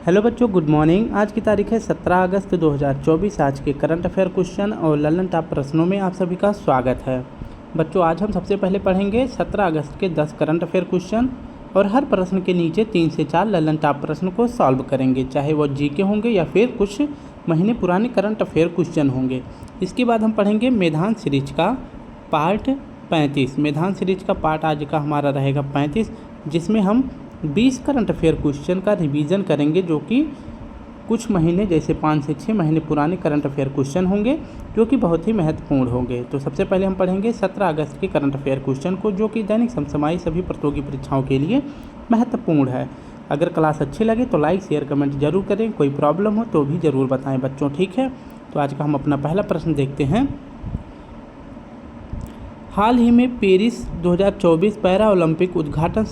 Hello बच्चों, good morning. आज की तारीख है 17 अगस्त 2024। आज के करंट अफेयर क्वेश्चन और ललन टॉप प्रश्नों में आप सभी का स्वागत है। बच्चों, आज हम सबसे पहले पढ़ेंगे 17 अगस्त के 10 करंट अफेयर क्वेश्चन और हर प्रश्न के नीचे 3 से 4 ललन टॉप प्रश्न को सॉल्व करेंगे, चाहे वो जीके होंगे या फिर कुछ महीने पुराने करंट अफेयर क्वेश्चन होंगे। इसके बाद हम पढ़ेंगे मेधान सीरीज का पार्ट 35। मेधान सीरीज का पार्ट आज का हमारा रहेगा 35, जिसमें हम 20 करंट अफेयर क्वेश्चन का रिवीजन करेंगे, जो कि कुछ महीने जैसे 5 से 6 महीने पुराने करंट अफेयर क्वेश्चन होंगे, जो कि बहुत ही महत्वपूर्ण होंगे। तो सबसे पहले हम पढ़ेंगे 17 अगस्त के करंट अफेयर क्वेश्चन को, जो कि दैनिक समसामयिक सभी प्रतियोगी परीक्षाओं के लिए महत्वपूर्ण है। अगर क्लास अच्छी लगे तो लाइक शेयर कमेंट जरूर करें, कोई प्रॉब्लम हो तो भी ज़रूर बताएं बच्चों, ठीक है। तो आज का हम अपना पहला प्रश्न देखते हैं। हाल ही में पेरिस 2024 पैरा ओलंपिक उद्घाटन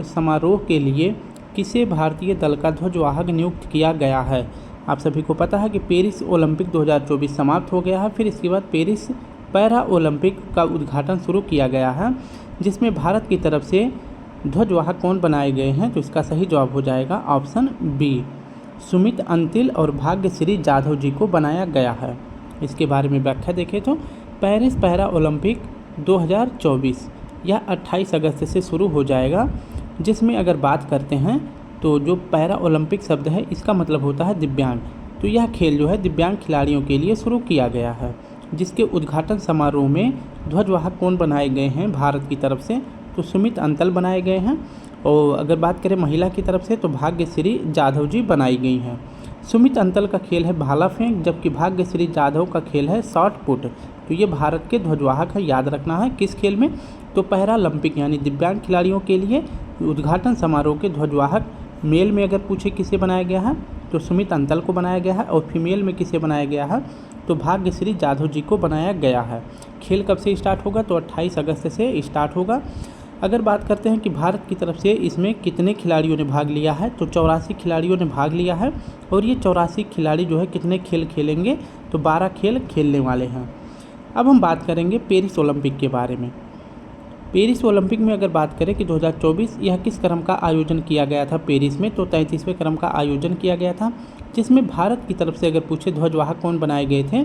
समारोह के लिए किसे भारतीय दल का ध्वजवाहक नियुक्त किया गया है। आप सभी को पता है कि पेरिस ओलंपिक 2024 समाप्त हो गया है, फिर इसके बाद पेरिस पैरा ओलंपिक का उद्घाटन शुरू किया गया है, जिसमें भारत की तरफ से ध्वजवाहक कौन बनाए गए हैं। तो इसका सही जवाब हो जाएगा ऑप्शन बी, सुमित अंतिल और भाग्यश्री जाधव जी को बनाया गया है। इसके बारे में व्याख्या देखें तो पेरिस पैरा ओलंपिक 2024 यह 28 अगस्त से शुरू हो जाएगा, जिसमें अगर बात करते हैं तो जो पैरा ओलंपिक शब्द है इसका मतलब होता है दिव्यांग। तो यह खेल जो है दिव्यांग खिलाड़ियों के लिए शुरू किया गया है, जिसके उद्घाटन समारोह में ध्वजवाहक कौन बनाए गए हैं भारत की तरफ से, तो सुमित अंतल बनाए गए हैं। और अगर बात करें महिला की तरफ से तो भाग्यश्री जाधव जी बनाई गई हैं। सुमित अंतल का खेल है भाला फेंक, जबकि भाग्यश्री जाधव का खेल है शॉट पुट। तो ये भारत के ध्वजवाहक है, याद रखना है किस खेल में, तो पैरा ओलंपिक यानी दिव्यांग खिलाड़ियों के लिए उद्घाटन समारोह के ध्वजवाहक मेल में अगर पूछे किसे बनाया गया है तो सुमित अंतल को बनाया गया है, और फीमेल में किसे बनाया गया है तो भाग्यश्री जाधव जी को बनाया गया है। खेल कब से स्टार्ट होगा तो 28 अगस्त से स्टार्ट होगा। अगर बात करते हैं कि भारत की तरफ से इसमें कितने खिलाड़ियों ने भाग लिया है तो 84 खिलाड़ियों ने भाग लिया है, और ये 84 खिलाड़ी जो है कितने खेल खेलेंगे तो 12 खेल खेलने वाले हैं। अब हम बात करेंगे पेरिस ओलंपिक के बारे में। पेरिस ओलंपिक में अगर बात करें कि 2024 यह किस क्रम का आयोजन किया गया था पेरिस में, तो 33वें क्रम का आयोजन किया गया था, जिसमें भारत की तरफ से अगर पूछे ध्वजवाहक कौन बनाए गए थे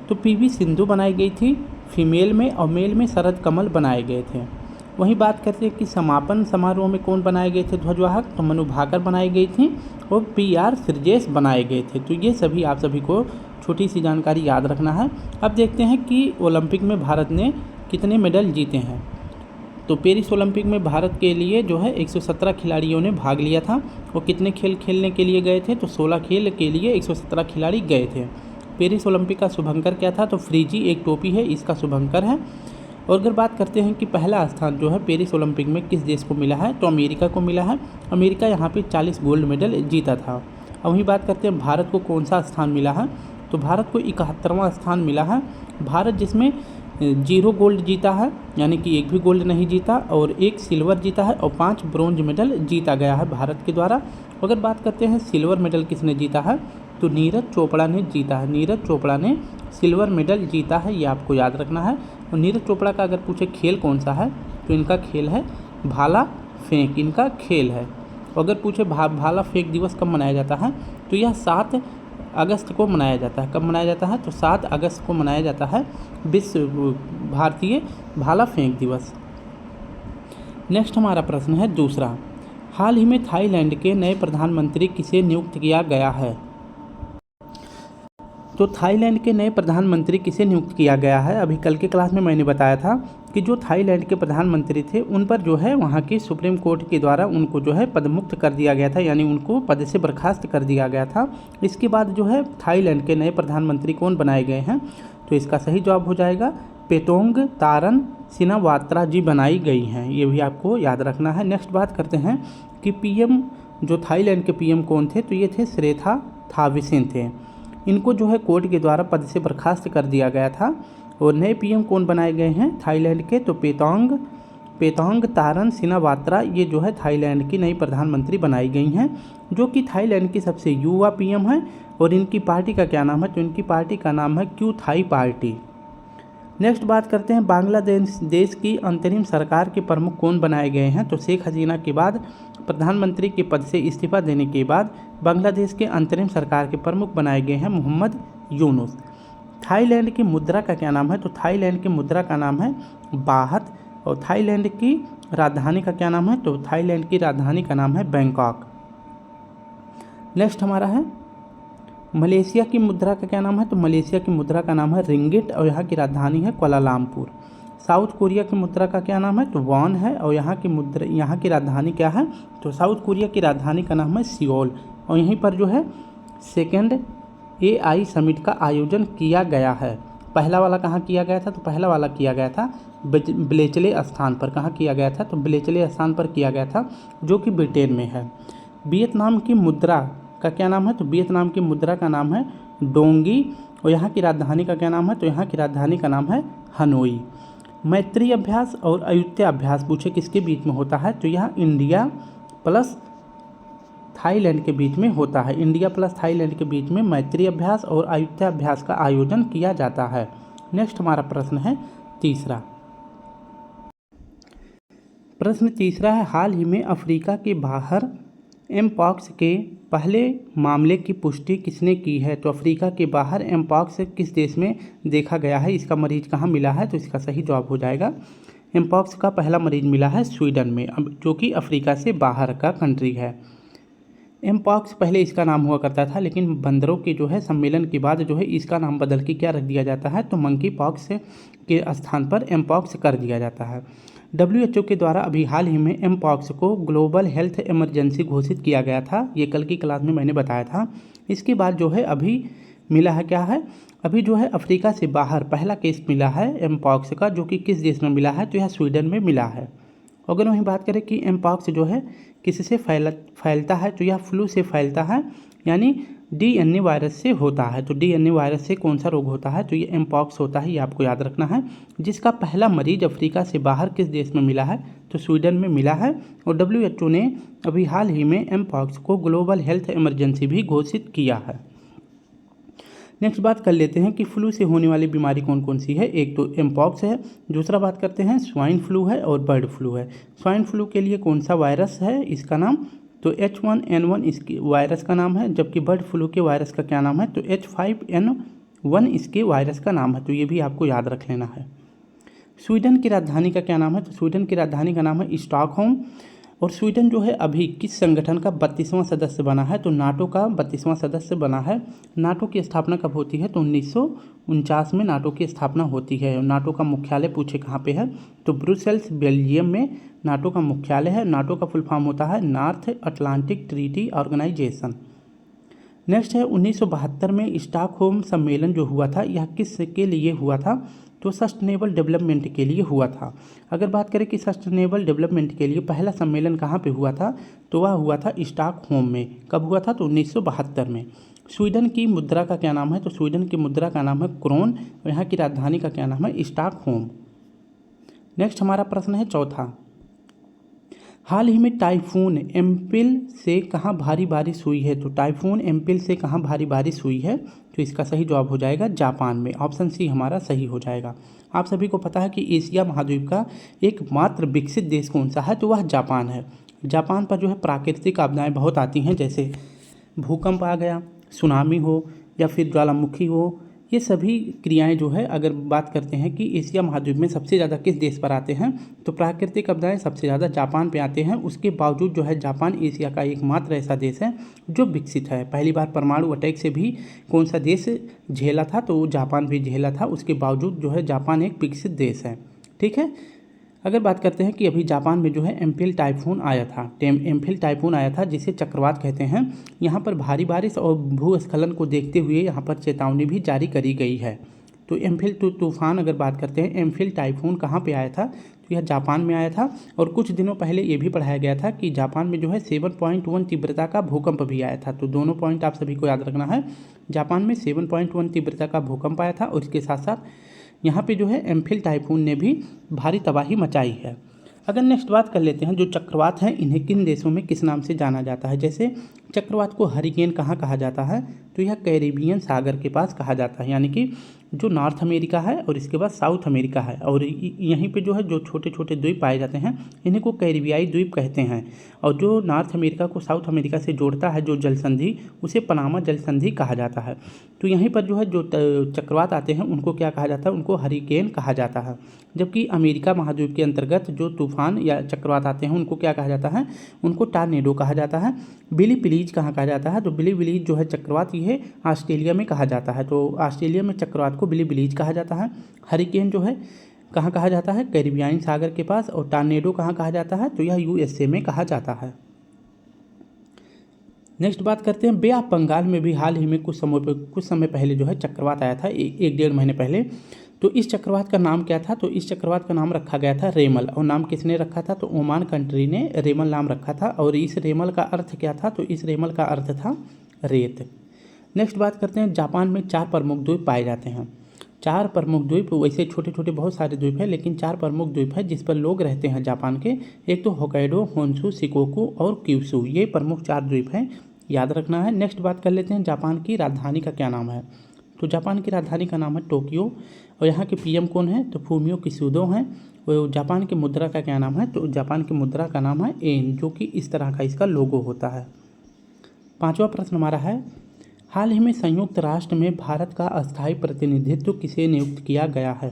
तो पीवी सिंधु बनाई गई थी फीमेल में, और मेल में शरद कमल बनाए गए थे। वहीं बात करते हैं कि समापन समारोह में कौन बनाए गए थे ध्वजवाहक, तो मनु भाकर बनाई गई थी और PR श्रीजेश बनाए गए थे। तो ये सभी आप सभी को छोटी सी जानकारी याद रखना है। अब देखते हैं कि ओलंपिक में भारत ने कितने मेडल जीते हैं। तो पेरिस ओलंपिक में भारत के लिए जो है 117 खिलाड़ियों ने भाग लिया था। वो कितने खेल खेलने के लिए गए थे तो 16 खेल के लिए 117 खिलाड़ी गए थे। पेरिस ओलंपिक का शुभंकर क्या था तो फ्रीजी एक टोपी है, इसका शुभंकर है। और अगर बात करते हैं कि पहला स्थान जो है पेरिस ओलंपिक में किस देश को मिला है तो अमेरिका को मिला है। अमेरिका यहाँ पे 40 गोल्ड मेडल जीता था। अब वहीं बात करते हैं भारत को कौन सा स्थान मिला है, तो भारत को 71वां स्थान मिला है। भारत जिसमें 0 गोल्ड जीता है, यानी कि एक भी गोल्ड नहीं जीता, और 1 सिल्वर जीता है और 5 ब्रोंज मेडल जीता गया है भारत के द्वारा। अगर बात करते हैं सिल्वर मेडल किसने जीता है तो नीरज चोपड़ा ने जीता है। नीरज चोपड़ा ने सिल्वर मेडल जीता है, ये आपको याद रखना है। और नीरज चोपड़ा का अगर पूछे खेल कौन सा है तो इनका खेल है भाला फेंक, इनका खेल है। अगर पूछे भाला फेंक दिवस कब मनाया जाता है तो यह 7 अगस्त को मनाया जाता है। कब मनाया जाता है तो 7 अगस्त को मनाया जाता है विश्व भारतीय भाला फेंक दिवस। नेक्स्ट हमारा प्रश्न है दूसरा, हाल ही में थाईलैंड के नए प्रधानमंत्री किसे नियुक्त किया गया है। तो थाईलैंड के नए प्रधानमंत्री किसे नियुक्त किया गया है। अभी कल के क्लास में मैंने बताया था कि जो थाईलैंड के प्रधानमंत्री थे उन पर जो है वहाँ की सुप्रीम कोर्ट के द्वारा उनको जो है पदमुक्त कर दिया गया था, यानी उनको पद से बर्खास्त कर दिया गया था। इसके बाद जो है थाईलैंड के नए प्रधानमंत्री कौन बनाए गए हैं तो इसका सही जवाब हो जाएगा पेटोंग तारन सिनावात्रा जी बनाई गई हैं, ये भी आपको याद रखना है। नेक्स्ट बात करते हैं कि PM जो थाईलैंड के PM कौन थे तो ये थे श्रेथा थाविसेन थे। इनको जो है कोर्ट के द्वारा पद से बर्खास्त कर दिया गया था। और नए PM कौन बनाए गए हैं थाईलैंड के तो पेतोंग तारन सिनावात्रा, ये जो है थाईलैंड की नई प्रधानमंत्री बनाई गई हैं, जो कि थाईलैंड की सबसे युवा PM है। और इनकी पार्टी का क्या नाम है तो इनकी पार्टी का नाम है क्यू थाई पार्टी। नेक्स्ट बात करते हैं बांग्लादेश देश की अंतरिम सरकार के प्रमुख कौन बनाए गए हैं। तो शेख हसीना के बाद प्रधानमंत्री के पद से इस्तीफा देने के बाद बांग्लादेश के अंतरिम सरकार के प्रमुख बनाए गए हैं मोहम्मद यूनुस। थाईलैंड की मुद्रा का क्या नाम है। तो थाईलैंड की मुद्रा का नाम है बाहत। और थाईलैंड की राजधानी का क्या नाम है। तो थाईलैंड की राजधानी का नाम है बैंकॉक। नेक्स्ट हमारा है मलेशिया की मुद्रा का क्या नाम है। तो मलेशिया की मुद्रा का नाम है रिंगिट और यहाँ की राजधानी है कुआलालंपुर। साउथ कोरिया की मुद्रा का क्या नाम है। तो वॉन है और यहाँ की राजधानी क्या है। तो साउथ कोरिया की राजधानी का नाम है सियोल। और यहीं पर जो है सेकेंड AI समिट का आयोजन किया गया है। पहला वाला कहाँ किया गया था। तो पहला वाला किया गया था ब्लेचले स्थान पर। कहाँ किया गया था। तो ब्लेचले स्थान पर किया गया था जो कि ब्रिटेन में है। वियतनाम की मुद्रा का क्या नाम है। तो वियतनाम की मुद्रा का नाम है डोंगी और यहाँ की राजधानी का क्या नाम है। तो यहाँ की राजधानी का नाम है हनोई। मैत्री अभ्यास और अयुत्या अभ्यास पूछे किसके बीच में होता है। तो यह इंडिया प्लस थाईलैंड के बीच में होता है। इंडिया प्लस थाईलैंड के बीच में मैत्री अभ्यास और अयुत्या अभ्यास का आयोजन किया जाता है। नेक्स्ट हमारा प्रश्न है तीसरा। प्रश्न तीसरा है हाल ही में अफ्रीका के बाहर एमपॉक्स के पहले मामले की पुष्टि किसने की है। तो अफ्रीका के बाहर एमपॉक्स किस देश में देखा गया है, इसका मरीज कहाँ मिला है। तो इसका सही जवाब हो जाएगा एमपॉक्स का पहला मरीज मिला है स्वीडन में, जो कि अफ्रीका से बाहर का कंट्री है। एमपॉक्स पहले इसका नाम हुआ करता था, लेकिन बंदरों के जो है सम्मेलन के बाद जो है इसका नाम बदल के क्या रख दिया जाता है। तो मंकी पॉक्स के स्थान पर एमपॉक्स कर दिया जाता है। WHO के द्वारा अभी हाल ही में एमपॉक्स को ग्लोबल हेल्थ इमरजेंसी घोषित किया गया था। ये कल की क्लास में मैंने बताया था। इसके बाद जो है अभी मिला है क्या है, अभी जो है अफ्रीका से बाहर पहला केस मिला है एमपॉक्स का, जो कि किस देश में मिला है। तो यह स्वीडन में मिला है। अगर वहीं बात करें कि एमपॉक्स जो है किससे फैलता है। तो यह फ्लू से फैलता है, यानी DNA वायरस से होता है। तो DNA वायरस से कौन सा रोग होता है। तो ये एमपॉक्स होता है, ये आपको याद रखना है। जिसका पहला मरीज अफ्रीका से बाहर किस देश में मिला है। तो स्वीडन में मिला है। और WHO ने अभी हाल ही में एमपॉक्स को ग्लोबल हेल्थ इमरजेंसी भी घोषित किया है। नेक्स्ट बात कर लेते हैं कि फ्लू से होने वाली बीमारी कौन कौन सी है। एक तो एमपॉक्स है, दूसरा बात करते हैं स्वाइन फ्लू है और बर्ड फ्लू है। स्वाइन फ्लू के लिए कौन सा वायरस है इसका नाम। तो H1N1 इसके वायरस का नाम है, जबकि बर्ड फ्लू के वायरस का क्या नाम है। तो H5N1 इसके वायरस का नाम है। तो ये भी आपको याद रख लेना है। स्वीडन की राजधानी का क्या नाम है। तो स्वीडन की राजधानी का नाम है स्टॉकहोम। और स्वीडन जो है अभी किस संगठन का 32वां सदस्य बना है। तो नाटो का 32वां सदस्य बना है। नाटो की स्थापना कब होती है। तो 1949 में नाटो की स्थापना होती है। नाटो का मुख्यालय पूछे कहाँ पे है। तो ब्रुसेल्स बेल्जियम में नाटो का मुख्यालय है। नाटो का फुल फॉर्म होता है North Atlantic Treaty Organization. Next है 1972 में स्टॉकहोम सम्मेलन जो हुआ था, यह किस के लिए हुआ था। तो सस्टेनेबल डेवलपमेंट के लिए हुआ था। अगर बात करें कि सस्टेनेबल डेवलपमेंट के लिए पहला सम्मेलन कहाँ पे हुआ था। तो वह हुआ था स्टॉकहोम में। कब हुआ था। तो 1972 में। स्वीडन की मुद्रा का क्या नाम है। तो स्वीडन की मुद्रा का नाम है क्रोन और यहाँ की राजधानी का क्या नाम है स्टॉकहोम। नेक्स्ट हमारा प्रश्न है चौथा। हाल ही में टाइफून एम्पिल से कहाँ भारी बारिश हुई है। तो टाइफून एम्पिल से कहाँ भारी बारिश हुई है। तो इसका सही जवाब हो जाएगा जापान में। ऑप्शन सी हमारा सही हो जाएगा। आप सभी को पता है कि एशिया महाद्वीप का एकमात्र विकसित देश कौन सा है। तो वह जापान है। जापान पर जो है प्राकृतिक आपदाएं बहुत आती हैं, जैसे भूकंप आ गया, सुनामी हो या फिर ज्वालामुखी हो। ये सभी क्रियाएं जो है, अगर बात करते हैं कि एशिया महाद्वीप में सबसे ज़्यादा किस देश पर आते हैं। तो प्राकृतिक आपदाएं सबसे ज़्यादा जापान पे आते हैं। उसके बावजूद जो है जापान एशिया का एकमात्र ऐसा देश है जो विकसित है। पहली बार परमाणु अटैक से भी कौन सा देश झेला था। तो जापान भी झेला था। उसके बावजूद जो है जापान एक विकसित देश है। ठीक है। अगर बात करते हैं कि अभी जापान में जो है एम्फिल टाइफून आया था। एम्फिल टाइफून आया था जिसे चक्रवात कहते हैं। यहाँ पर भारी बारिश और भूस्खलन को देखते हुए यहाँ पर चेतावनी भी जारी करी गई है। तो एम्फिल तूफान अगर बात करते हैं, एम्फिल टाइफून कहाँ पे आया था। तो यह जापान में आया था। और कुछ दिनों पहले ये भी पढ़ाया गया था कि जापान में जो है 7.1 तीव्रता का भूकंप भी आया था। तो दोनों पॉइंट आप सभी को याद रखना है। जापान में 7.1 तीव्रता का भूकंप आया था और इसके साथ साथ यहाँ पे जो है एम्फिल टाइफून ने भी भारी तबाही मचाई है। अगर नेक्स्ट बात कर लेते हैं, जो चक्रवात हैं इन्हें किन देशों में किस नाम से जाना जाता है। जैसे चक्रवात को हरिकेन कहाँ कहा जाता है, तो यह कैरिबियन सागर के पास कहा जाता है, यानी कि जो नॉर्थ अमेरिका है और इसके बाद साउथ अमेरिका है, और यहीं पे जो है जो छोटे छोटे द्वीप पाए जाते हैं इन्हीं को कैरिबियाई द्वीप कहते हैं। और जो नॉर्थ अमेरिका को साउथ अमेरिका से जोड़ता है जो जल संधि, उसे पनामा जल संधि कहा जाता है। तो यहीं पर जो है जो चक्रवात आते हैं उनको क्या कहा जाता है, उनको हरिकेन कहा जाता है। जबकि अमेरिका महाद्वीप के अंतर्गत जो तूफान या चक्रवात आते हैं उनको क्या कहा जाता है, उनको टार्नेडो कहा जाता है। बिली विलीज कहाँ कहा जाता है, तो बिली विलीज जो है चक्रवात ये ऑस्ट्रेलिया में कहा जाता है। तो ऑस्ट्रेलिया में चक्रवात को बिली विलीज कहा जाता है। हरिकेन जो है कहाँ कहा जाता है, कैरिबियाई सागर के पास। और टार्नेडो कहाँ कहा जाता है, तो यह यूएसए में कहा जाता है। नेक्स्ट बात करते हैं बे ऑफ बंगाल में भी हाल ही में कुछ समय पहले जो है चक्रवात आया था, एक डेढ़ महीने पहले। तो इस चक्रवात का नाम क्या था, तो इस चक्रवात का नाम रखा गया था रेमल। और नाम किसने रखा था, तो ओमान कंट्री ने रेमल नाम रखा था। और इस रेमल का अर्थ क्या था, तो इस रेमल का अर्थ था रेत। नेक्स्ट बात करते हैं जापान में 4 प्रमुख द्वीप पाए जाते हैं। 4 प्रमुख द्वीप, वैसे छोटे छोटे बहुत सारे द्वीप हैं लेकिन 4 प्रमुख द्वीप है जिस पर लोग रहते हैं जापान के। एक तो होकाइडो, होन्शु, शिकोकू और क्यूशू, ये प्रमुख 4 द्वीप हैं, याद रखना है। नेक्स्ट बात कर लेते हैं जापान की राजधानी का क्या नाम है। तो जापान की राजधानी का नाम है टोक्यो। और यहाँ के पीएम कौन है, तो फूमियो किसुडो हैं। और जापान की मुद्रा का क्या नाम है, तो जापान की मुद्रा का नाम है एन, जो कि इस तरह का इसका लोगो होता है। 5वां प्रश्न हमारा है, हाल ही में संयुक्त राष्ट्र में भारत का अस्थायी प्रतिनिधित्व किसे नियुक्त किया गया है।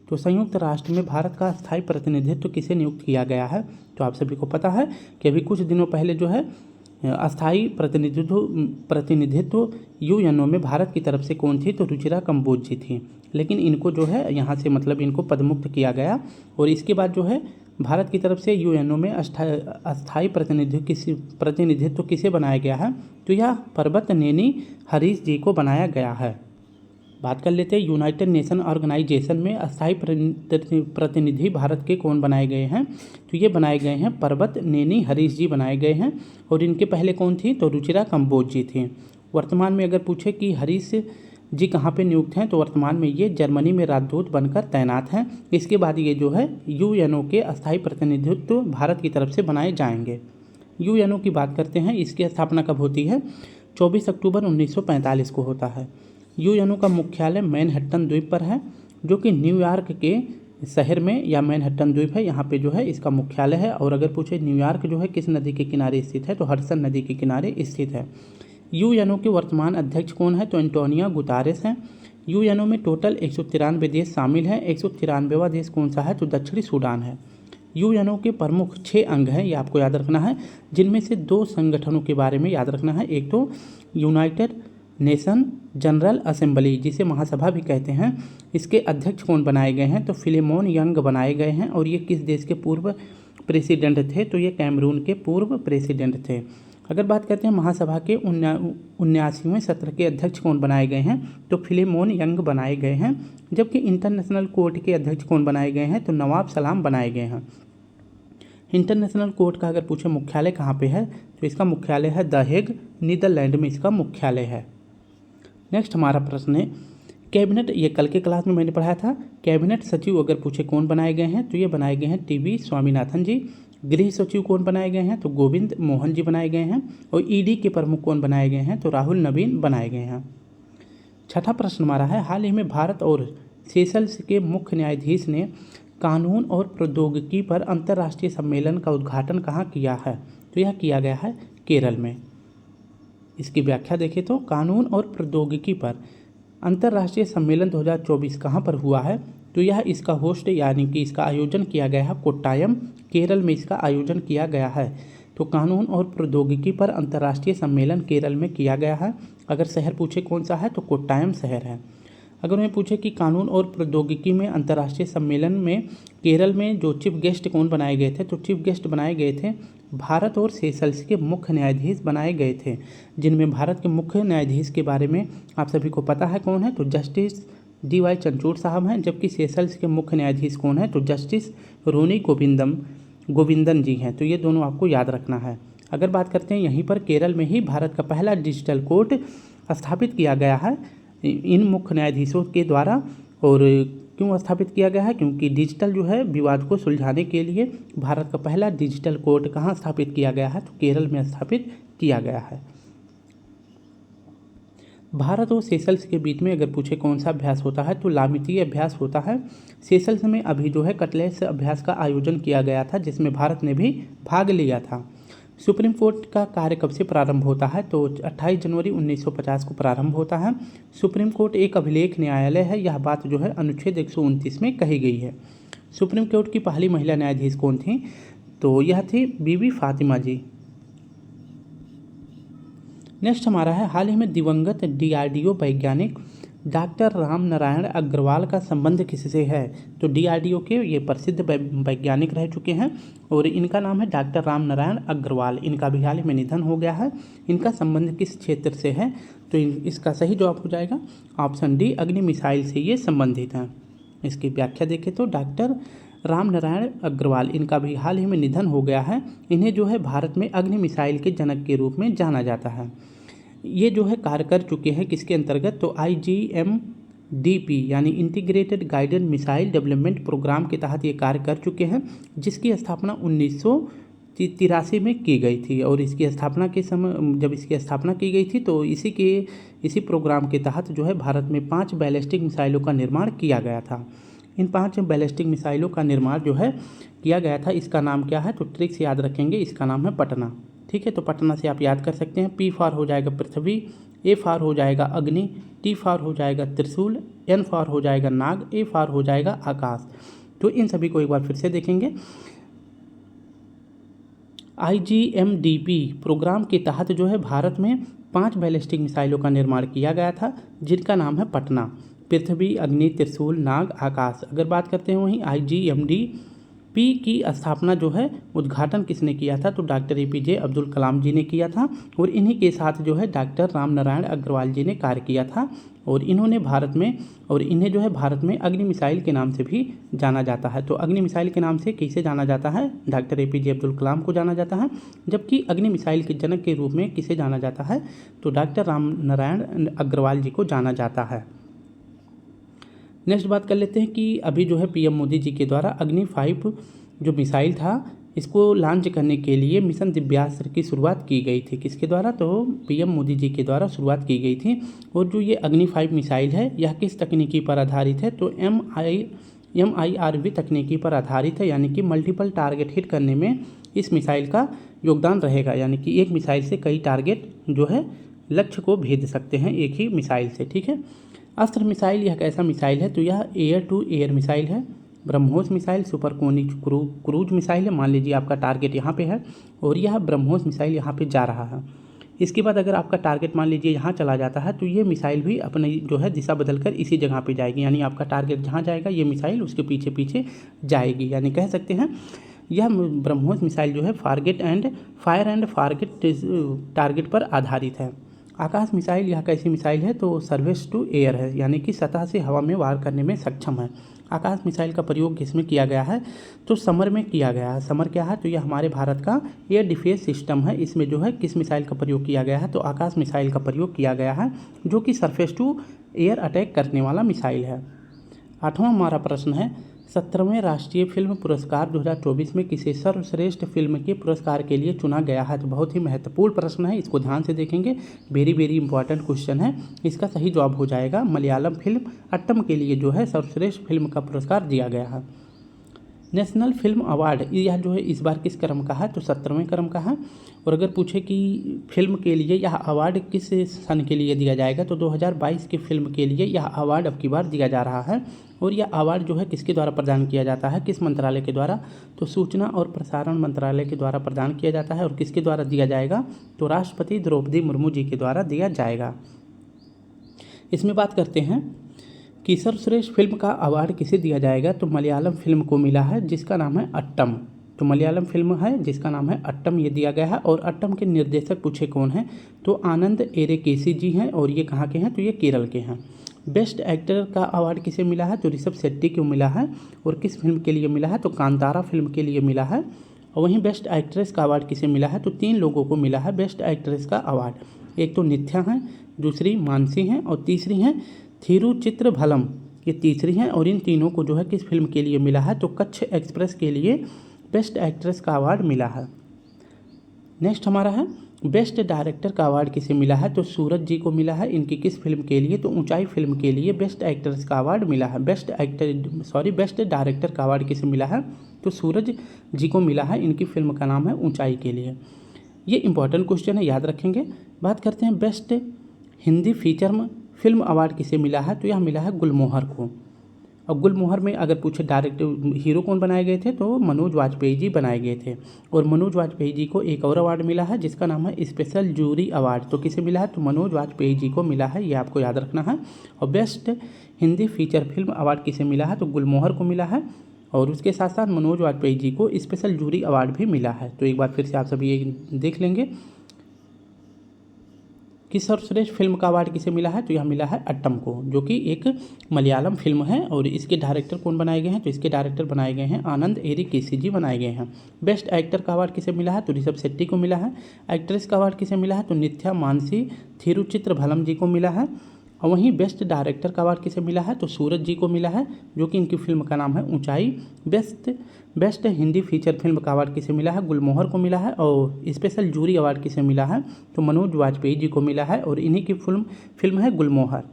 तो संयुक्त राष्ट्र में भारत का अस्थायी प्रतिनिधित्व किसे नियुक्त किया गया है, तो आप सभी को पता है कि अभी कुछ दिनों पहले जो है अस्थायी प्रतिनिधित्व यूएनओ में भारत की तरफ से कौन थी, तो रुचिरा कंबोज जी थी। लेकिन इनको जो है यहाँ से मतलब इनको पदमुक्त किया गया। और इसके बाद जो है भारत की तरफ से यूएनओ में अस्थायी प्रतिनिधित्व किसे बनाया गया है, तो यह पर्वत नेनी हरीश जी को बनाया गया है। बात कर लेते हैं यूनाइटेड नेशन ऑर्गेनाइजेशन में अस्थायी प्रतिनिधि भारत के कौन बनाए गए हैं, तो ये बनाए गए हैं पर्वत नेनी हरीश जी बनाए गए हैं। और इनके पहले कौन थी, तो रुचिरा कंबोज जी थी। वर्तमान में अगर पूछे कि हरीश जी कहाँ पे नियुक्त हैं, तो वर्तमान में ये जर्मनी में राजदूत बनकर तैनात हैं। इसके बाद ये जो है यूएनओ के अस्थायी प्रतिनिधित्व भारत की तरफ से बनाए जाएंगे। यूएनओ की बात करते हैं, इसकी स्थापना कब होती है, 24 अक्टूबर 1945 को होता है। यूएनओ का मुख्यालय मैनहट्टन द्वीप पर है, जो कि न्यूयॉर्क के शहर में या मैनहट्टन द्वीप है, यहाँ पे जो है इसका मुख्यालय है। और अगर पूछे न्यूयॉर्क जो है किस नदी के किनारे स्थित है, तो हडसन नदी के किनारे स्थित है। यूएनओ के वर्तमान अध्यक्ष कौन है, तो एंटोनियो गुतारेस हैं। यूएनओ में टोटल 193 देश शामिल हैं। 193वां देश कौन सा है, तो दक्षिणी सूडान है। यूएनओ के प्रमुख 6 अंग हैं, ये आपको याद रखना है, जिनमें से 2 संगठनों के बारे में याद रखना है। एक तो यूनाइटेड नेशन जनरल असेंबली, जिसे महासभा भी कहते हैं, इसके अध्यक्ष कौन बनाए गए हैं, तो फिलेमोन यंग बनाए गए हैं। और ये किस देश के पूर्व प्रेसिडेंट थे, तो ये कैमरून के पूर्व प्रेसिडेंट थे। अगर बात करते हैं महासभा के 79वें सत्र के अध्यक्ष कौन बनाए गए हैं, तो फिलेमोन यंग बनाए गए हैं। जबकि इंटरनेशनल कोर्ट के अध्यक्ष कौन बनाए गए हैं, तो नवाब सलाम बनाए गए हैं। इंटरनेशनल कोर्ट का अगर पूछे मुख्यालय कहाँ पे है, तो इसका मुख्यालय है द हेग, नीदरलैंड में इसका मुख्यालय है। नेक्स्ट हमारा प्रश्न है कैबिनेट, ये कल के क्लास में मैंने पढ़ाया था। कैबिनेट सचिव अगर पूछे कौन बनाए गए हैं, तो ये बनाए गए हैं टीवी स्वामीनाथन जी। गृह सचिव कौन बनाए गए हैं, तो गोविंद मोहन जी बनाए गए हैं। और ईडी के प्रमुख कौन बनाए गए हैं, तो राहुल नवीन बनाए गए हैं। 6ठा प्रश्न हमारा है हाल ही में भारत और सेशल्स के मुख्य न्यायाधीश ने कानून और प्रौद्योगिकी पर अंतर्राष्ट्रीय सम्मेलन का उद्घाटन कहाँ किया है, तो यह किया गया है केरल में। इसकी व्याख्या देखें तो कानून और प्रौद्योगिकी पर अंतर्राष्ट्रीय सम्मेलन 2024 कहाँ पर हुआ है, तो यह इसका होस्ट यानी कि इसका आयोजन किया गया है कोट्टायम, केरल में इसका आयोजन किया गया है। तो कानून और प्रौद्योगिकी पर अंतर्राष्ट्रीय सम्मेलन केरल में किया गया है। अगर शहर पूछे कौन सा है, तो कोट्टायम शहर है। अगर उन्हें पूछे कि कानून और प्रौद्योगिकी में अंतर्राष्ट्रीय सम्मेलन में केरल में जो चीफ गेस्ट कौन बनाए गए थे, तो चीफ गेस्ट बनाए गए थे भारत और सेशल्स के मुख्य न्यायाधीश बनाए गए थे, जिनमें भारत के मुख्य न्यायाधीश के बारे में आप सभी को पता है कौन है, तो जस्टिस DY चंद्रचूड़ साहब हैं। जबकि सेशल्स के मुख्य न्यायाधीश कौन है, तो जस्टिस रोनी गोविंदन जी हैं। तो ये दोनों आपको याद रखना है। अगर बात करते हैं यहीं पर केरल में ही भारत का पहला डिजिटल कोर्ट स्थापित किया गया है इन मुख्य न्यायाधीशों के द्वारा। और क्यों स्थापित किया गया है, क्योंकि डिजिटल जो है विवाद को सुलझाने के लिए भारत का पहला डिजिटल कोर्ट कहाँ स्थापित किया गया है, तो केरल में स्थापित किया गया है। भारत और सेशल्स के बीच में अगर पूछे कौन सा अभ्यास होता है तो लामितीय अभ्यास होता है। सेशल्स में अभी जो है कटलेट्स अभ्यास का आयोजन किया गया था, जिसमें भारत ने भी भाग लिया था। सुप्रीम कोर्ट का कार्य कब से प्रारंभ होता है तो 28 जनवरी 1950 को प्रारंभ होता है। सुप्रीम कोर्ट एक अभिलेख न्यायालय है, यह बात जो है अनुच्छेद 129 में कही गई है। सुप्रीम कोर्ट की पहली महिला न्यायाधीश कौन थी तो यह थी बीबी फातिमा जी। नेक्स्ट हमारा है, हाल ही में दिवंगत DRDO वैज्ञानिक डॉक्टर राम नारायण अग्रवाल का संबंध किससे है तो DRDO के ये प्रसिद्ध वैज्ञानिक रह चुके हैं और इनका नाम है डॉक्टर राम नारायण अग्रवाल। इनका भी हाल ही में निधन हो गया है। इनका संबंध किस क्षेत्र से है तो इसका सही जवाब हो जाएगा ऑप्शन डी, अग्नि मिसाइल से ये संबंधित हैं। इसकी व्याख्या देखें तो डॉक्टर राम नारायण अग्रवाल, इनका भी हाल ही में निधन हो गया है। इन्हें जो है भारत में अग्नि मिसाइल के जनक के रूप में जाना जाता है। ये जो है कार्य कर चुके हैं किसके अंतर्गत तो IGMDP यानी integrated guided missile development programme के तहत ये कार्य कर चुके हैं, जिसकी स्थापना 1983 में की गई थी। और इसकी स्थापना के समय जब इसकी स्थापना की गई थी तो इसी प्रोग्राम के तहत जो है भारत में 5 बैलिस्टिक मिसाइलों का निर्माण किया गया था। इन 5 बैलिस्टिक मिसाइलों का निर्माण जो है किया गया था, इसका नाम क्या है तो ट्रिक से याद रखेंगे, इसका नाम है पटना। ठीक है, तो पटना से आप याद कर सकते हैं। P फॉर हो जाएगा पृथ्वी, A फॉर हो जाएगा अग्नि, T फॉर हो जाएगा त्रिशूल, N फॉर हो जाएगा नाग, A फॉर हो जाएगा आकाश। तो इन सभी को एक बार फिर से देखेंगे। IGMDP प्रोग्राम के तहत जो है भारत में 5 बैलिस्टिक मिसाइलों का निर्माण किया गया था, जिनका नाम है पटना, पृथ्वी, अग्नि, त्रिशूल, नाग, आकाश। अगर बात करते हैं वहीं IGMDP की स्थापना जो है उद्घाटन किसने किया था तो डॉक्टर APJ अब्दुल कलाम जी ने किया था। और इन्हीं के साथ जो है डॉक्टर राम नारायण अग्रवाल जी ने कार्य किया था। और इन्हें जो है भारत में अग्नि मिसाइल के नाम से भी जाना जाता है। तो अग्नि मिसाइल के नाम से किसे जाना जाता है, डॉक्टर APJ अब्दुल कलाम को जाना जाता है। जबकि अग्नि मिसाइल के जनक के रूप में किसे जाना जाता है तो डॉक्टर राम नारायण अग्रवाल जी को जाना जाता है। नेक्स्ट बात कर लेते हैं कि अभी जो है PM मोदी जी के द्वारा अग्नि 5 जो मिसाइल था इसको लॉन्च करने के लिए मिशन दिव्यास्त्र की शुरुआत की गई थी। किसके द्वारा तो PM मोदी जी के द्वारा शुरुआत की गई थी। और जो ये अग्नि 5 मिसाइल है यह किस तकनीकी पर आधारित है तो MIRV तकनीकी पर आधारित है, यानी कि मल्टीपल टारगेट हिट करने में इस मिसाइल का योगदान रहेगा। यानी कि एक मिसाइल से कई टारगेट जो है लक्ष्य को भेद सकते हैं एक ही मिसाइल से। ठीक है, अस्त्र मिसाइल यह कैसा मिसाइल है तो यह एयर टू एयर मिसाइल है। BrahMos missile supersonic cruise missile है। मान लीजिए आपका टारगेट यहाँ पे है और यह ब्रह्मोस मिसाइल यहाँ पे जा रहा है। इसके बाद अगर आपका टारगेट मान लीजिए यहाँ चला जाता है तो ये मिसाइल भी अपनी जो है दिशा बदलकर इसी जगह पे जाएगी, यानी आपका टारगेट जहाँ जाएगा ये मिसाइल उसके पीछे पीछे जाएगी। यानी कह सकते हैं यह ब्रह्मोस मिसाइल जो है फायर एंड फॉरगेट टारगेट पर आधारित है। आकाश मिसाइल यह कैसी मिसाइल है तो सर्विस टू एयर है, यानी कि सतह से हवा में वार करने में सक्षम है। आकाश मिसाइल का प्रयोग किसमें किया गया है तो समर में किया गया है। समर क्या है तो यह हमारे भारत का एयर डिफेंस सिस्टम है। इसमें जो है किस मिसाइल का प्रयोग किया गया है तो आकाश मिसाइल का प्रयोग किया गया है, जो कि सरफेस टू एयर अटैक करने वाला मिसाइल है। 8वां हमारा प्रश्न है, 17वें राष्ट्रीय फिल्म पुरस्कार 2024 में किसे सर्वश्रेष्ठ फिल्म के पुरस्कार के लिए चुना गया है। तो बहुत ही महत्वपूर्ण प्रश्न है, इसको ध्यान से देखेंगे। वेरी वेरी इंपॉर्टेंट क्वेश्चन है। इसका सही जवाब हो जाएगा मलयालम फिल्म अट्टम के लिए जो है सर्वश्रेष्ठ फिल्म का पुरस्कार दिया गया है। नेशनल फिल्म अवार्ड यह जो है इस बार किस क्रम का है तो 17वें क्रम का है। और अगर पूछे कि फिल्म के लिए यह अवार्ड किस सन के लिए दिया जाएगा तो 2022 की फिल्म के लिए यह अवार्ड अब की बार दिया जा रहा है। और यह अवार्ड जो है किसके द्वारा प्रदान किया जाता है, किस मंत्रालय के द्वारा तो सूचना और प्रसारण मंत्रालय के द्वारा प्रदान किया जाता है। और किसके द्वारा दिया जाएगा तो राष्ट्रपति द्रौपदी मुर्मू जी के द्वारा दिया जाएगा। इसमें बात करते हैं कि सर्वश्रेष्ठ फिल्म का अवार्ड किसे दिया जाएगा तो मलयालम फिल्म को मिला है जिसका नाम है अट्टम। तो मलयालम फिल्म है जिसका नाम है अट्टम, ये दिया गया है। और अट्टम के निर्देशक पूछे कौन हैं तो आनंद एरेकेसी जी हैं। और ये कहाँ के हैं तो ये केरल के हैं। बेस्ट एक्टर का अवार्ड किसे मिला है तो ऋषभ शेट्टी को मिला है। और किस फिल्म के लिए मिला है तो कांतारा फिल्म के लिए मिला है। और वहीं बेस्ट एक्ट्रेस का अवार्ड किसे मिला है तो 3 लोगों को मिला है बेस्ट एक्ट्रेस का अवार्ड। एक तो नित्या हैं, दूसरी मानसी हैं और तीसरी हैं थिरुचित्रभलम, ये तीसरी हैं। और इन तीनों को जो है किस फिल्म के लिए मिला है तो कच्छ एक्सप्रेस के लिए बेस्ट एक्ट्रेस का अवार्ड मिला है। नेक्स्ट हमारा है बेस्ट डायरेक्टर का अवार्ड किसे मिला है? तो सूरज जी को मिला है। इनकी किस फिल्म के लिए? तो ऊंचाई फिल्म के लिए बेस्ट एक्ट्रेस का अवार्ड मिला है। बेस्ट डायरेक्टर का अवार्ड किसे मिला है? तो सूरज जी को मिला है। इनकी फिल्म का नाम है ऊंचाई के लिए। ये इंपॉर्टेंट क्वेश्चन है, याद रखेंगे। बात करते हैं best Hindi feature film award किसे मिला है? तो यह मिला है गुलमोहर को। और गुलमोहर में अगर पूछे डायरेक्टर हीरो कौन बनाए गए थे, तो मनोज वाजपेयी जी बनाए गए थे। और मनोज वाजपेयी जी को एक और अवार्ड मिला है जिसका नाम है स्पेशल जूरी अवार्ड। तो किसे मिला है? तो मनोज वाजपेयी जी को मिला है, ये आपको याद रखना है। और best Hindi feature film award किसे मिला है? तो गुलमोहर को मिला है। और उसके साथ साथ मनोज वाजपेयी जी को स्पेशल जूरी अवार्ड भी मिला है। तो एक बार फिर से आप सभी ये देख लेंगे कि सर्वश्रेष्ठ फिल्म का अवार्ड किसे मिला है? तो यह मिला है अट्टम को, जो कि एक मलयालम फिल्म है। और इसके डायरेक्टर कौन बनाए गए हैं? तो इसके डायरेक्टर बनाए गए हैं आनंद एरिकीसी जी बनाए गए हैं। बेस्ट एक्टर का अवार्ड किसे मिला है? तो ऋषभ शेट्टी को मिला है। एक्ट्रेस का अवार्ड किसे मिला है? तो नित्या मानसी थिरुचित्रभलम जी को मिला है। और वहीं बेस्ट डायरेक्टर का अवार्ड किसे मिला है? तो सूरज जी को मिला है, जो कि इनकी फिल्म का नाम है ऊंचाई। बेस्ट हिंदी फीचर फिल्म का अवार्ड किसे मिला है? गुलमोहर को मिला है। और स्पेशल जूरी अवार्ड किसे मिला है? तो मनोज वाजपेयी जी को मिला है। और इन्हीं की फिल्म है गुलमोहर।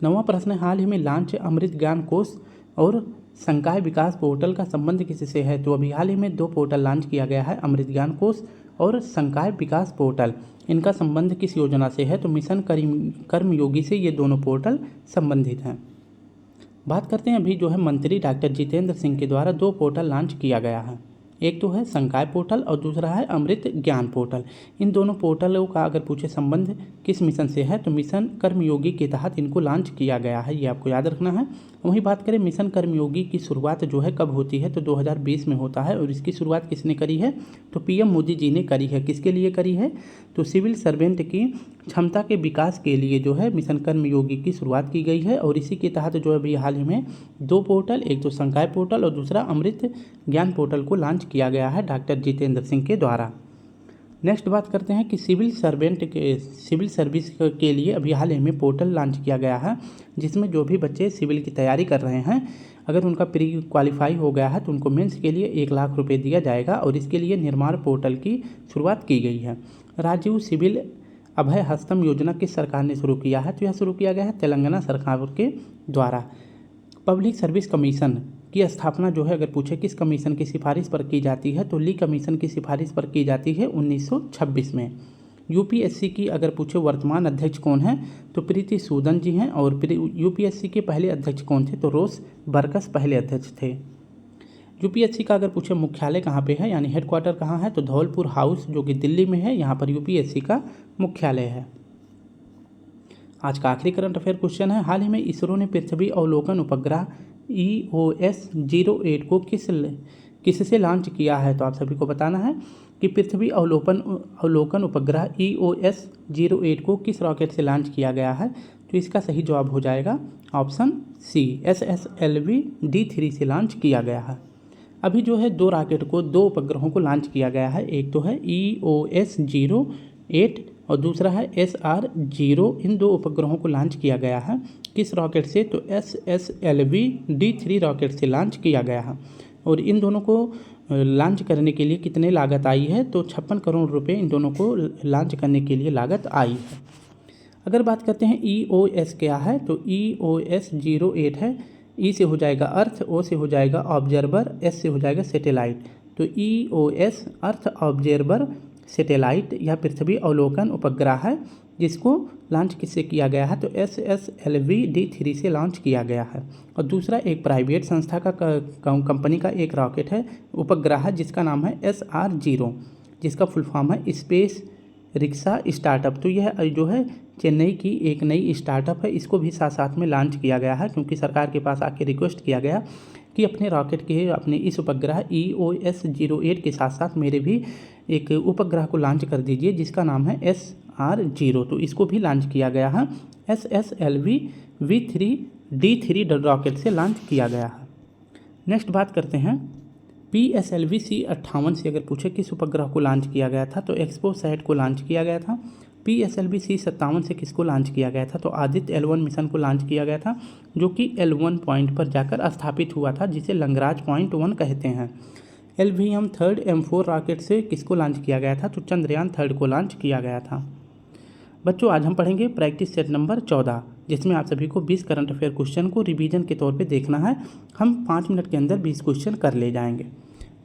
9वां प्रश्न है, हाल ही में लॉन्च अमृत ज्ञान कोष और संकाय विकास पोर्टल का संबंध किससे है? तो अभी हाल ही में 2 पोर्टल लॉन्च किया गया है, अमृत ज्ञान कोष और संकाय विकास पोर्टल। इनका संबंध किस योजना से है? तो मिशन कर्मयोगी से ये दोनों पोर्टल संबंधित हैं। बात करते हैं अभी जो है मंत्री डॉक्टर जितेंद्र सिंह के द्वारा 2 पोर्टल लॉन्च किया गया है। एक तो है संकाय पोर्टल और दूसरा है अमृत ज्ञान पोर्टल। इन दोनों पोर्टलों का अगर पूछे संबंध किस मिशन से है, तो मिशन कर्मयोगी के तहत इनको लॉन्च किया गया है, ये आपको याद रखना है। वहीं बात करें मिशन कर्मयोगी की शुरुआत जो है कब होती है, तो 2020 में होता है। और इसकी शुरुआत किसने करी है? तो पीएम मोदी जी ने करी है। किसके लिए करी है? तो सिविल सर्वेंट की क्षमता के विकास के लिए जो है मिशन कर्मयोगी की शुरुआत की गई है। और इसी के तहत जो है अभी हाल ही में 2 पोर्टल, एक तो संकाय पोर्टल और दूसरा अमृत ज्ञान पोर्टल को लॉन्च किया गया है डॉक्टर जितेंद्र सिंह के द्वारा। नेक्स्ट बात करते हैं कि सिविल सर्विस के लिए अभी हाल ही में पोर्टल लॉन्च किया गया है, जिसमें जो भी बच्चे सिविल की तैयारी कर रहे हैं, अगर उनका प्री क्वालिफाई हो गया है तो उनको मेंस के लिए 1 लाख रुपए दिया जाएगा। और इसके लिए निर्माण पोर्टल की शुरुआत की गई है। राजीव सिविल अभय हस्तम योजना किस सरकार ने शुरू किया है? तो यह शुरू किया गया है तेलंगाना सरकार के द्वारा। पब्लिक सर्विस कमीशन की स्थापना जो है अगर पूछे किस कमीशन की सिफारिश पर की जाती है, तो ली कमीशन की सिफारिश पर की जाती है 1926 में। यूपीएससी की अगर पूछे वर्तमान अध्यक्ष कौन है, तो प्रीति सूदन जी हैं। और यूपीएससी के पहले अध्यक्ष कौन थे? तो रोस बरकस पहले अध्यक्ष थे। यूपीएससी का अगर पूछे मुख्यालय कहाँ पे है, यानी हेडक्वार्टर कहाँ है, तो धौलपुर हाउस जो कि दिल्ली में है, यहाँ पर यूपीएससी का मुख्यालय है। आज का आखिरी करंट अफेयर क्वेश्चन है, हाल ही में इसरो ने पृथ्वी अवलोकन उपग्रह EOS-08 को किससे लॉन्च किया है? तो आप सभी को बताना है कि पृथ्वी अवलोकन उपग्रह EOS-08 को किस रॉकेट से लॉन्च किया गया है? तो इसका सही जवाब हो जाएगा ऑप्शन सी, SSLV D3 से लॉन्च किया गया है। अभी जो है 2 रॉकेट को 2 उपग्रहों को लॉन्च किया गया है। एक तो है EOS-08 और दूसरा है SR-0। इन 2 उपग्रहों को लॉन्च किया गया है किस रॉकेट से? तो SSLV D3 रॉकेट से लॉन्च किया गया है। और इन दोनों को लॉन्च करने के लिए कितने लागत आई है? तो 56 करोड़ रुपए इन दोनों को लॉन्च करने के लिए लागत आई है। अगर बात करते हैं EOS क्या है, तो EOS-08 है। E से हो जाएगा अर्थ, O से हो जाएगा ऑब्जर्वर, S से हो जाएगा सैटेलाइट। तो EOS अर्थ ऑब्जर्वर सैटेलाइट या पृथ्वी अवलोकन उपग्रह है, जिसको लॉन्च किससे किया गया है? तो SSLV D3 से लॉन्च किया गया है। और दूसरा एक प्राइवेट संस्था का कंपनी का एक रॉकेट है, उपग्रह है, जिसका नाम है SR-0, जिसका फुल फॉर्म है स्पेस रिक्शा स्टार्टअप। तो यह जो है चेन्नई की एक नई स्टार्टअप है, इसको भी साथ साथ में लॉन्च किया गया है, क्योंकि सरकार के पास आके रिक्वेस्ट किया गया कि अपने रॉकेट के अपने इस उपग्रह EOS-08 के साथ साथ मेरे भी एक उपग्रह को लॉन्च कर दीजिए, जिसका नाम है SR-0। तो इसको भी लॉन्च किया गया है, SSLV D3 रॉकेट से लॉन्च किया गया है। नेक्स्ट बात करते हैं PSLV C58 से अगर पूछे किस उपग्रह को लॉन्च किया गया था, तो एक्सपोसैट को लॉन्च किया गया था। PSLV C57 से किसको लॉन्च किया गया था? तो आदित्य L1 मिशन को लॉन्च किया गया था, जो कि L1 पॉइंट पर जाकर स्थापित हुआ था, जिसे लंगराज पॉइंट 1 कहते हैं। LVM 3 M4 रॉकेट से किसको लॉन्च किया गया था? तो चंद्रयान 3 को लॉन्च किया गया था। बच्चों आज हम पढ़ेंगे प्रैक्टिस सेट नंबर 14, जिसमें आप सभी को 20 करंट अफेयर क्वेश्चन को रिवीजन के तौर पे देखना है। हम 5 मिनट के अंदर 20 क्वेश्चन कर ले जाएंगे।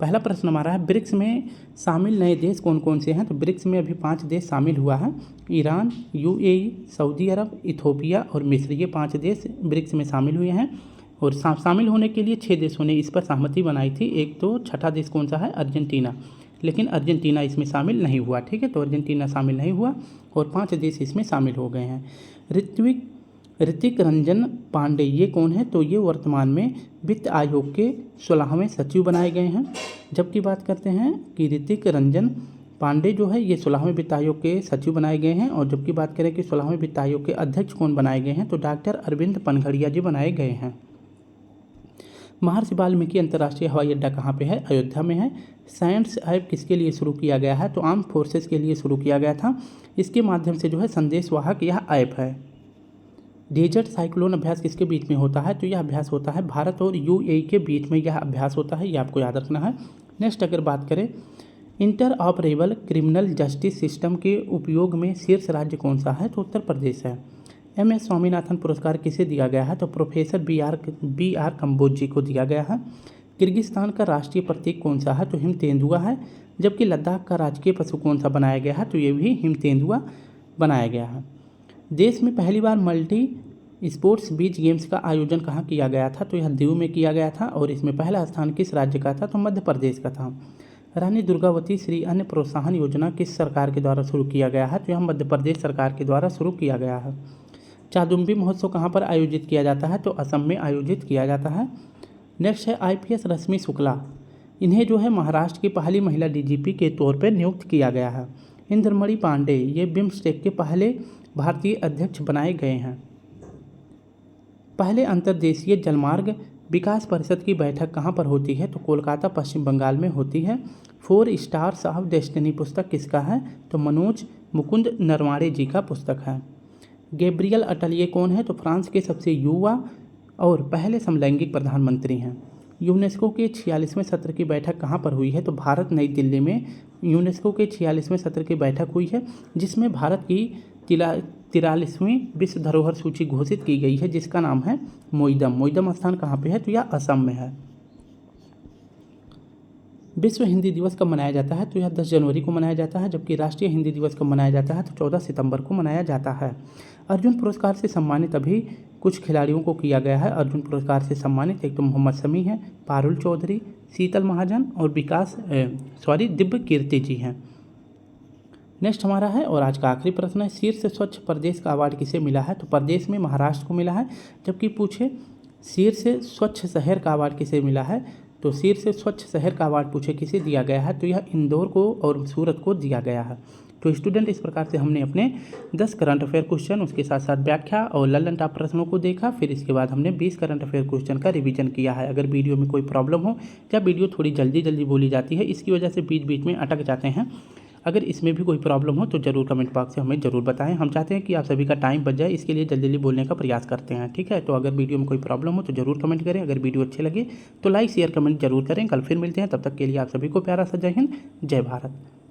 पहला प्रश्न हमारा है, ब्रिक्स में शामिल नए देश कौन कौन से हैं? तो ब्रिक्स में अभी 5 देश शामिल हुआ है। ईरान, UAE, सऊदी अरब, इथोपिया और मिस्र, ये 5 देश ब्रिक्स में शामिल हुए हैं। और शामिल होने के लिए 6 देशों ने इस पर सहमति बनाई थी। एक तो छठा देश कौन सा है? अर्जेंटीना, लेकिन अर्जेंटीना इसमें शामिल नहीं हुआ। ठीक है, तो अर्जेंटीना शामिल नहीं हुआ और 5 देश इसमें शामिल हो गए हैं। ऋतिक रंजन पांडे ये कौन है? तो ये वर्तमान में वित्त आयोग के 16वें सचिव बनाए गए हैं। जबकि बात करते हैं कि ऋतिक रंजन पांडे जो है ये 16वें वित्त आयोग के सचिव बनाए गए हैं। और जबकि बात करें कि 16वें वित्त आयोग के अध्यक्ष कौन बनाए गए हैं? तो डॉक्टर अरविंद पनघड़िया जी बनाए गए हैं। महर्षि वाल्मीकि अंतर्राष्ट्रीय हवाई अड्डा कहाँ पे है? अयोध्या में है। साइंस ऐप किसके लिए शुरू किया गया है? तो आर्म फोर्सेस के लिए शुरू किया गया था। इसके माध्यम से जो है संदेशवाहक यह ऐप है। डेजर्ट साइक्लोन अभ्यास किसके बीच में होता है? तो यह अभ्यास होता है भारत और UAE के बीच में यह अभ्यास होता है, ये आपको याद रखना है। नेक्स्ट अगर बात करें, inter operable criminal justice system के उपयोग में शीर्ष राज्य कौन सा है? तो उत्तर प्रदेश है। MS स्वामीनाथन पुरस्कार किसे दिया गया है? तो प्रोफेसर BR कम्बोज जी को दिया गया है। किर्गिस्तान का राष्ट्रीय प्रतीक कौन सा है? तो हिम तेंदुआ है। जबकि लद्दाख का राजकीय पशु कौन सा बनाया गया है? तो ये भी हिम तेंदुआ बनाया गया है। देश में पहली बार मल्टी स्पोर्ट्स बीच गेम्स का आयोजन कहाँ किया गया था? तो यह दीव में किया गया था। और इसमें पहला स्थान किस राज्य का था? तो मध्य प्रदेश का था। रानी दुर्गावती श्री अन्न प्रोत्साहन योजना किस सरकार के द्वारा शुरू किया गया है? तो यह मध्य प्रदेश सरकार के द्वारा शुरू किया गया है। चादुम्बी महोत्सव कहाँ पर आयोजित किया जाता है? तो असम में आयोजित किया जाता है। नेक्स्ट है IPS रश्मि शुक्ला, इन्हें जो है महाराष्ट्र की पहली महिला DGP के तौर पर नियुक्त किया गया है। इंद्रमणि पांडे ये बिम्स्टेक के पहले भारतीय अध्यक्ष बनाए गए हैं। पहले अंतर्देशीय जलमार्ग विकास परिषद की बैठक कहाँ पर होती है? तो कोलकाता पश्चिम बंगाल में होती है। 4 स्टार्स ऑफ डेस्टिनी पुस्तक किसका है? तो मनोज मुकुंद नरवाणे जी का पुस्तक है। गैब्रियल अटलिये कौन है? तो फ्रांस के सबसे युवा और पहले समलैंगिक प्रधानमंत्री हैं। यूनेस्को के 46वें सत्र की बैठक कहाँ पर हुई है? तो भारत नई दिल्ली में यूनेस्को के 46वें सत्र की बैठक हुई है, जिसमें भारत की 43वीं विश्व धरोहर सूची घोषित की गई है, जिसका नाम है मोइदम। मोइदम स्थान कहाँ पे है? तो यह असम में है। विश्व हिंदी दिवस कब मनाया जाता है? तो यह 10 जनवरी को मनाया जाता है। जबकि राष्ट्रीय हिंदी दिवस कब मनाया जाता है? तो 14 सितंबर को मनाया जाता है। अर्जुन पुरस्कार से सम्मानित अभी कुछ खिलाड़ियों को किया गया है। अर्जुन पुरस्कार से सम्मानित एक तो मोहम्मद शमी हैं, पारुल चौधरी, शीतल महाजन और दिव्य कीर्ति जी हैं। नेक्स्ट हमारा है और आज का आखिरी प्रश्न है, शीर्ष स्वच्छ प्रदेश का अवार्ड किसे मिला है? तो प्रदेश में महाराष्ट्र को मिला है। जबकि पूछे शीर्ष स्वच्छ शहर का अवार्ड किसे मिला है? तो शीर्ष स्वच्छ शहर का अवार्ड पूछे किसे दिया गया है? तो यह इंदौर को और सूरत को दिया गया है। तो स्टूडेंट, इस प्रकार से हमने अपने 10 करंट अफेयर क्वेश्चन, उसके साथ साथ व्याख्या और ललन टॉप प्रश्नों को देखा। फिर इसके बाद हमने 20 करंट अफेयर क्वेश्चन का रिवीजन किया है। अगर वीडियो में कोई प्रॉब्लम हो या वीडियो थोड़ी जल्दी बोली जाती है, इसकी वजह से बीच बीच में अटक जाते हैं, अगर इसमें भी कोई प्रॉब्लम हो तो ज़रूर कमेंट बॉक्स से हमें ज़रूर बताएं। हम चाहते हैं कि आप सभी का टाइम बच जाए, इसके लिए जल्दी बोलने का प्रयास करते हैं। ठीक है, तो अगर वीडियो में कोई प्रॉब्लम हो तो ज़रूर कमेंट करें। अगर वीडियो अच्छे लगे तो लाइक शेयर कमेंट जरूर करें। कल फिर मिलते हैं, तब तक के लिए आप सभी को प्यारा सा जय हिंद, जय भारत।